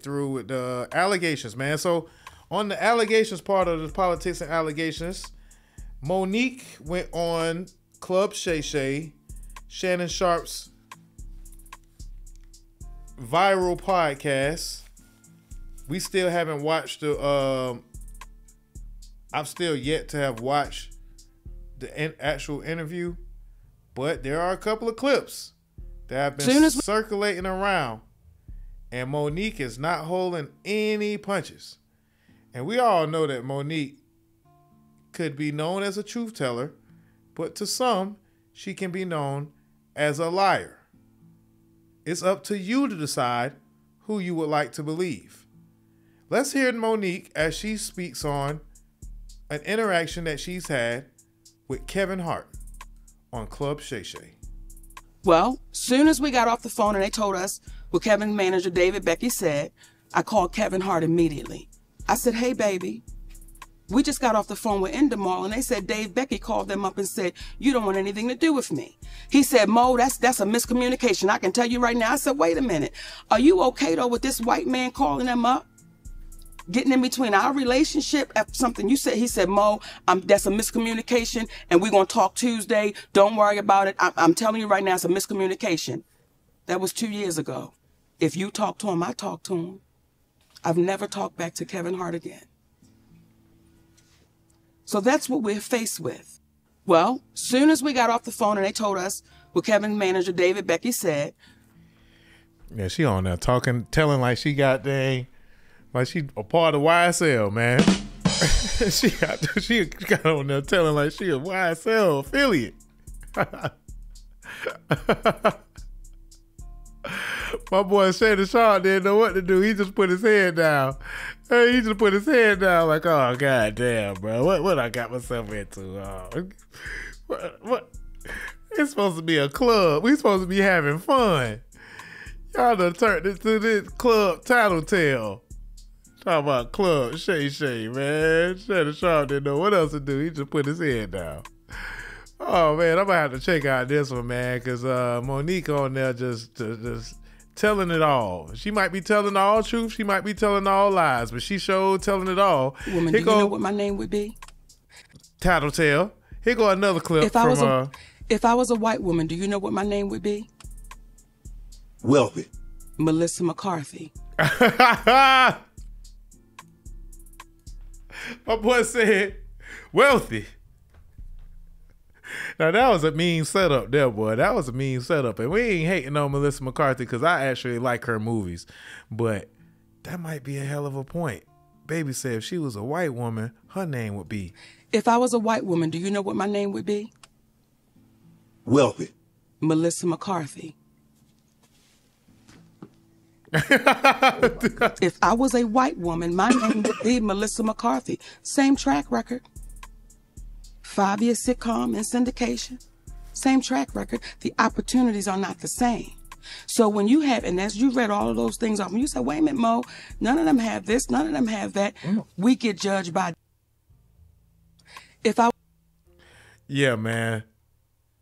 through with the allegations, man. So on the allegations part of the politics and allegations, Monique went on Club Shay Shay, Shannon Sharpe's viral podcast. We still haven't watched the. I've still yet to have watched the actual interview, but there are a couple of clips that have been circulating around, and Monique is not holding any punches. And we all know that Monique could be known as a truth teller, but to some, she can be known as a liar. It's up to you to decide who you would like to believe. Let's hear Monique as she speaks on an interaction that she's had with Kevin Hart on Club Shay Shay. Well, soon as we got off the phone and they told us what Kevin's manager, David Becky, said, I called Kevin Hart immediately. I said, hey, baby, we just got off the phone with Endemol, and they said Dave Becky called them up and said, you don't want anything to do with me. He said, Mo, that's a miscommunication. I can tell you right now. I said, wait a minute. Are you okay, though, with this white man calling them up? Getting in between our relationship after something you said. He said, Mo, that's a miscommunication, and we're going to talk Tuesday. Don't worry about it. I'm telling you right now, it's a miscommunication. That was 2 years ago. If you talk to him, I talk to him. I've never talked back to Kevin Hart again. So that's what we're faced with. Well, soon as we got off the phone and they told us what Kevin's manager, David Becky, said. Yeah, she on there telling like she got like she a part of YSL, man. she got on there telling like she a YSL affiliate. My boy Shannon Sharpe didn't know what to do. He just put his head down. He just put his head down like, oh, god damn, bro. What I got myself into? What? It's supposed to be a club. We supposed to be having fun. Y'all done turned it to this club tattletale. Talk about Club Shay Shay, man. Shannon Sharpe didn't know what else to do. He just put his head down. Oh, man, I'm going to have to check out this one, man, because Monique on there just telling it all. She might be telling all truth. She might be telling all lies, but she showed telling it all. Woman, do you know what my name would be? Tattletale. Here go another clip if I was a white woman, do you know what my name would be? Wealthy. Melissa McCarthy. My boy said, wealthy. Now, that was a mean setup there, boy. That was a mean setup. And we ain't hating on Melissa McCarthy because I actually like her movies. But that might be a hell of a point. Baby said if she was a white woman, her name would be. If I was a white woman, do you know what my name would be? Wealthy. Melissa McCarthy. If I was a white woman, my name would be Melissa McCarthy. Same track record. 5-year sitcom and syndication. Same track record. The opportunities are not the same. So when you have, and as you read all of those things off, and you say, wait a minute, Mo, none of them have this, none of them have that. We get judged by. Yeah, man.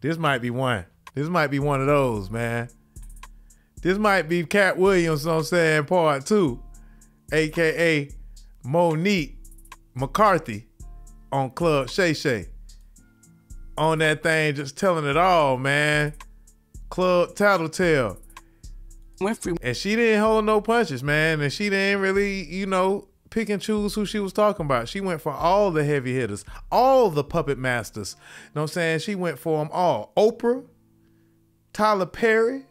This might be one. This might be one of those, man. This might be Cat Williams, you know what I'm saying, part 2, a.k.a. Monique McCarthy on Club Shay Shay. On that thing, just telling it all, man. Club Tattletale. And she didn't hold no punches, man. And she didn't really, pick and choose who she was talking about. She went for all the heavy hitters, all the puppet masters. You know what I'm saying? She went for them all. Oprah, Tyler Perry,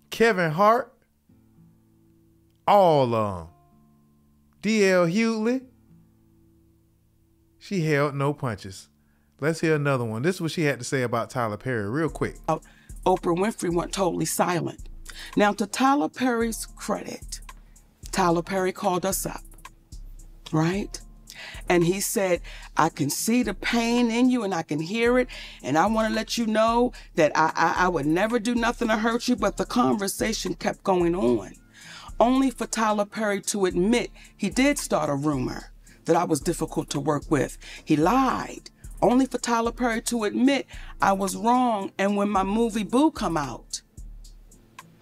Kevin Hart, all of them. D.L. Hughley. She held no punches. Let's hear another one. This is what she had to say about Tyler Perry real quick. Oprah Winfrey went totally silent. Now, to Tyler Perry's credit, Tyler Perry called us up, right? And he said, I can see the pain in you and I can hear it. And I want to let you know that I would never do nothing to hurt you. But the conversation kept going on. Only for Tyler Perry to admit he did start a rumor that I was difficult to work with. He lied. Only for Tyler Perry to admit I was wrong. And when my movie Boo come out,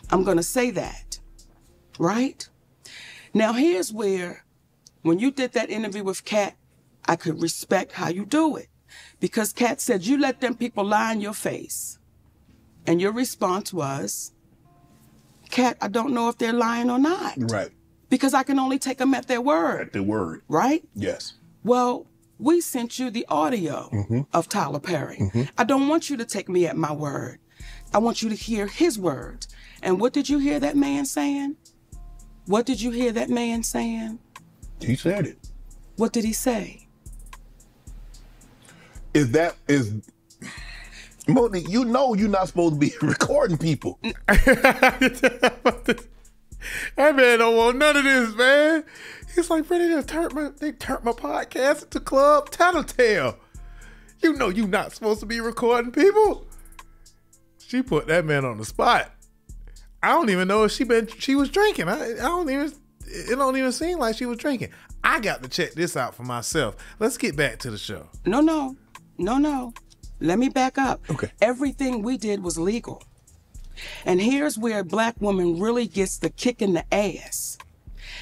I'm going to say that, right? Now, here's where, when you did that interview with Kat, I could respect how you do it. Because Kat said you let them people lie in your face. And your response was, Kat, I don't know if they're lying or not. Right. Because I can only take them at their word. At their word. Right? Yes. Well, we sent you the audio of Tyler Perry. I don't want you to take me at my word. I want you to hear his words. And what did you hear that man saying? What did you hear that man saying? He said it. What did he say? Is Monique, you know you're not supposed to be recording people. That man don't want none of this, man. He's like, bro, they turned my podcast into Club Tattletale. You know you not supposed to be recording people. She put that man on the spot. I don't even know if she was drinking. It don't even seem like she was drinking. I got to check this out for myself. Let's get back to the show. No. Let me back up. Okay. Everything we did was legal. And here's where a black woman really gets the kick in the ass.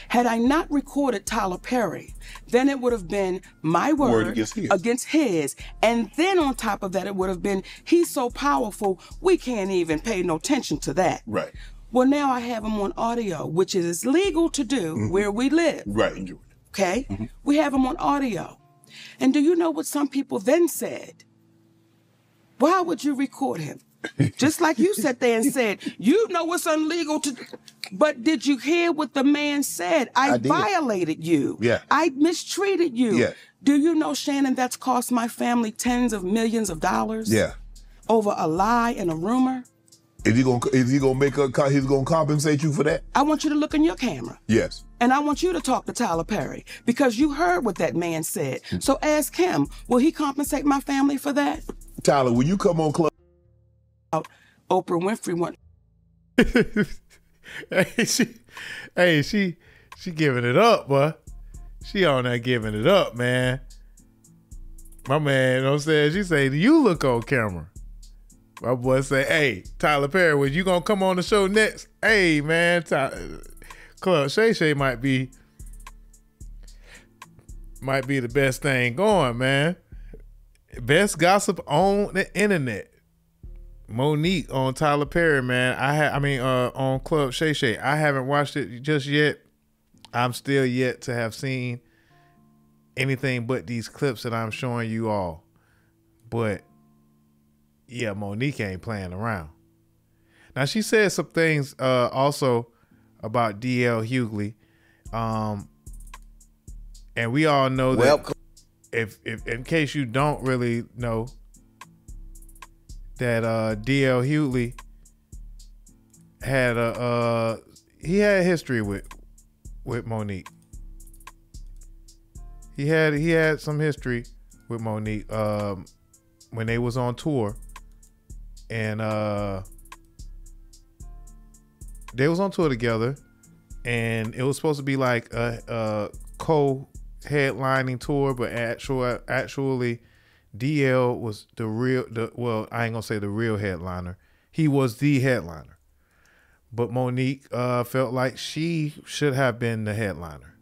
Had I not recorded Tyler Perry, then it would have been my word against his. And then on top of that, it would have been, he's so powerful, we can't even pay no attention to that. Right. Well, now I have him on audio, which is legal to do where we live. Right. Okay? We have him on audio. And do you know what some people then said? Why would you record him? Just like you sat there and said, you know it's illegal to... But did you hear what the man said? I violated you. Yeah. I mistreated you. Yeah. Do you know, Shannon, that's cost my family tens of millions of dollars? Yeah. Over a lie and a rumor? Is he gonna compensate you for that? I want you to look in your camera. Yes. And I want you to talk to Tyler Perry because you heard what that man said. So ask him, will he compensate my family for that? Tyler, will you come on Club? Oprah Winfrey went. she giving it up, boy. She on there giving it up, man. My man, you know what I'm saying? She say, you look on camera. My boy say, hey, Tyler Perry, was you gonna come on the show next? Hey, man, Club Shay Shay might be the best thing going, man. Best gossip on the internet. Monique on Tyler Perry, man. On Club Shay Shay. I haven't watched it just yet. I'm still yet to have seen anything but these clips that I'm showing you all. But yeah, Monique ain't playing around. Now she said some things also about DL Hughley. And we all know that if in case you don't really know that DL Hughley had a history with Monique. He had some history with Monique when they was on tour, and they was on tour together, and it was supposed to be like a co-headlining tour, but actually DL was I ain't gonna say the real headliner. He was the headliner. But Monique felt like she should have been the headliner.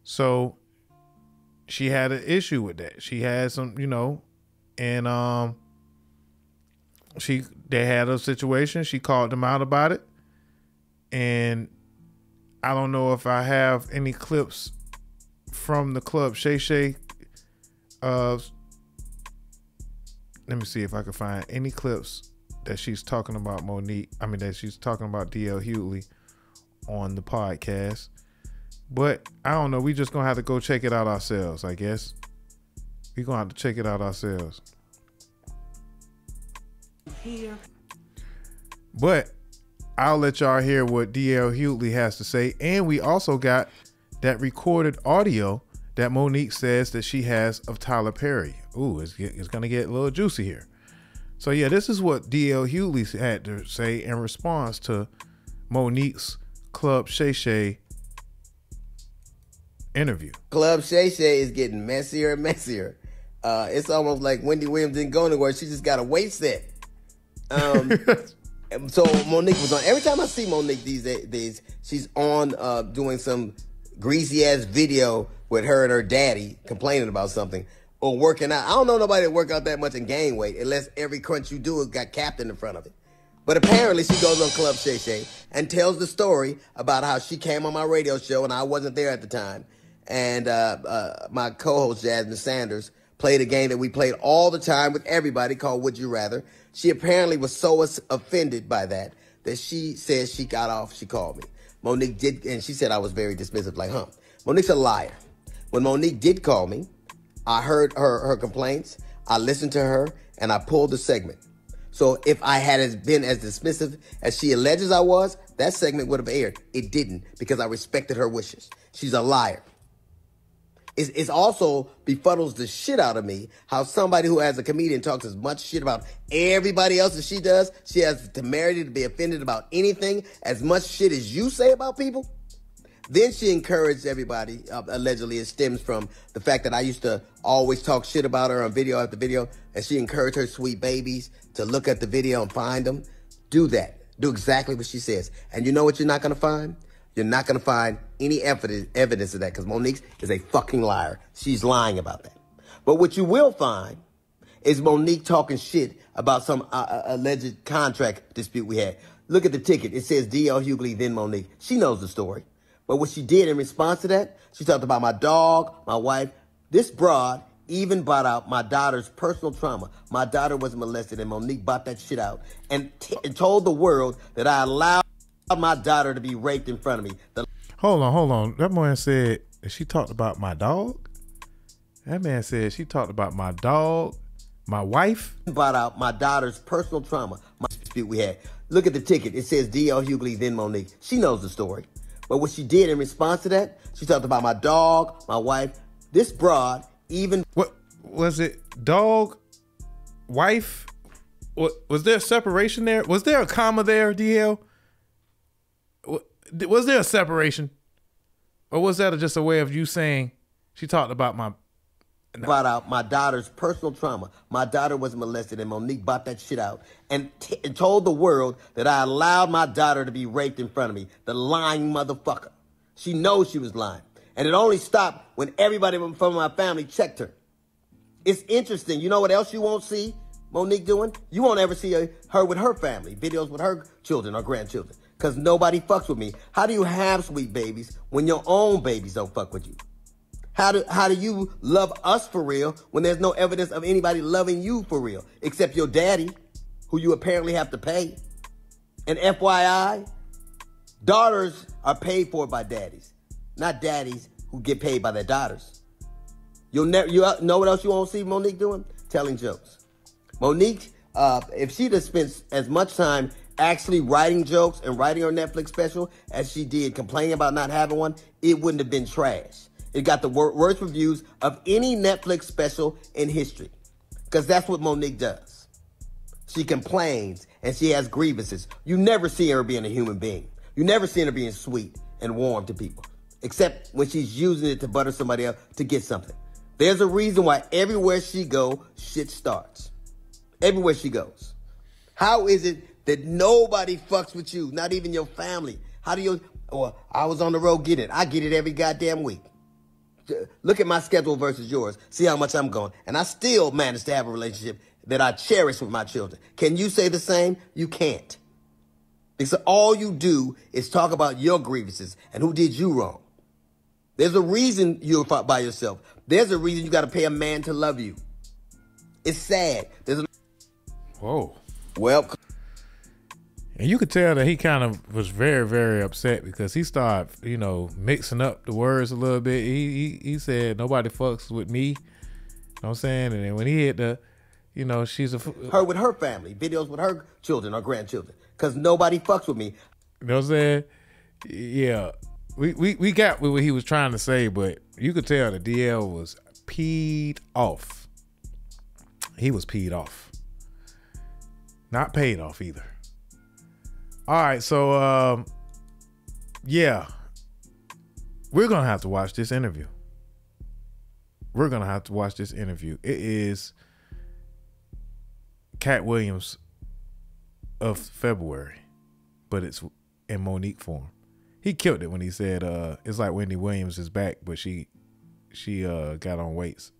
So she had an issue with that. She had some, and they had a situation. She called them out about it. And I don't know if I have any clips from the Club Shay Shay. Let me see if I can find any clips that she's talking about Monique. That she's talking about DL Hughley on the podcast. But I don't know. We just gonna have to go check it out ourselves, I guess. We gonna have to check it out ourselves. Here. But I'll let y'all hear what DL Hughley has to say. And we also got that recorded audio that Monique says that she has of Tyler Perry. Ooh, it's going to get a little juicy here. So yeah, this is what DL Hughley had to say in response to Monique's Club Shay Shay interview. Club Shay Shay is getting messier and messier. It's almost like Wendy Williams didn't go anywhere. She just got a weight set. So Monique was on. Every time I see Monique these days, she's on doing some greasy ass video with her and her daddy complaining about something or working out. I don't know nobody that work out that much and gain weight unless every crunch you do got Captain in front of it. But apparently she goes on Club Shay Shay and tells the story about how she came on my radio show and I wasn't there at the time. And my co-host Jasmine Sanders played a game that we played all the time with everybody called Would You Rather. She apparently was so offended by that she says she got off. She called me. Monique did, and she said I was very dismissive, like, Monique's a liar. When Monique did call me, I heard her complaints, I listened to her, and I pulled the segment. So if I had been as dismissive as she alleges I was, that segment would have aired. It didn't, because I respected her wishes. She's a liar. It's also befuddles the shit out of me how somebody who, as a comedian, talks as much shit about everybody else as she does. She has the temerity to be offended about anything as much shit as you say about people. Then she encouraged everybody, allegedly it stems from the fact that I used to always talk shit about her on video after video, and she encouraged her sweet babies to look at the video and find them. Do that. Do exactly what she says. And you know what you're not going to find? You're not going to find any evidence of that because Monique is a fucking liar. She's lying about that. But what you will find is Monique talking shit about some alleged contract dispute we had. Look at the ticket. It says D.L. Hughley, then Monique. She knows the story. But what she did in response to that, she talked about my dog, my wife. This broad even bought out my daughter's personal trauma. My daughter was molested and Monique bought that shit out and told the world that I allowed my daughter to be raped in front of me. Hold on. That man said she talked about my dog? That man said she talked about my dog, my wife? Brought out my daughter's personal trauma. My dispute we had. Look at the ticket. It says D.L. Hughley, then Monique. She knows the story. But what she did in response to that, she talked about my dog, my wife. This broad even... What was it? Dog, wife? What, was there a separation there? Was there a comma there, DL? Was there a separation? Or was that just a way of you saying she talked about my... No. Brought out my daughter's personal trauma. My daughter was molested and Monique bought that shit out and told the world that I allowed my daughter to be raped in front of me. The lying motherfucker. She knows she was lying. And it only stopped when everybody from my family checked her. It's interesting. You know what else you won't see Monique doing? You won't ever see her with her family. Videos with her children or grandchildren. Because nobody fucks with me. How do you have sweet babies when your own babies don't fuck with you? How do you love us for real when there's no evidence of anybody loving you for real? Except your daddy, who you apparently have to pay. And FYI, daughters are paid for by daddies. Not daddies who get paid by their daughters. You know what else you won't see Monique doing? Telling jokes. Monique, if she'd have spent as much time actually writing jokes and writing her Netflix special as she did complaining about not having one, it wouldn't have been trash. It got the worst reviews of any Netflix special in history. Because that's what Monique does. She complains and she has grievances. You never see her being a human being. You never see her being sweet and warm to people. Except when she's using it to butter somebody else to get something. There's a reason why everywhere she goes, shit starts. Everywhere she goes. How is it that nobody fucks with you? Not even your family. How do you... Or I was on the road getting it. I get it every goddamn week. Look at my schedule versus yours. See how much I'm going. And I still manage to have a relationship that I cherish with my children. Can you say the same? You can't. Because all you do is talk about your grievances and who did you wrong. There's a reason you're by yourself. There's a reason you got to pay a man to love you. It's sad. Whoa. Well... And you could tell that he kind of was very, very upset because he started, mixing up the words a little bit. He said, nobody fucks with me. You know what I'm saying? And then when he hit the, she's her with her family, videos with her children or grandchildren. Because nobody fucks with me. You know what I'm saying? Yeah. We got what he was trying to say, but you could tell that DL was peed off. He was peed off. Not paid off either. All right, so, yeah, we're going to have to watch this interview. It is Cat Williams of February, but it's in Monique form. He killed it when he said it's like Wendy Williams is back, but she got on weights.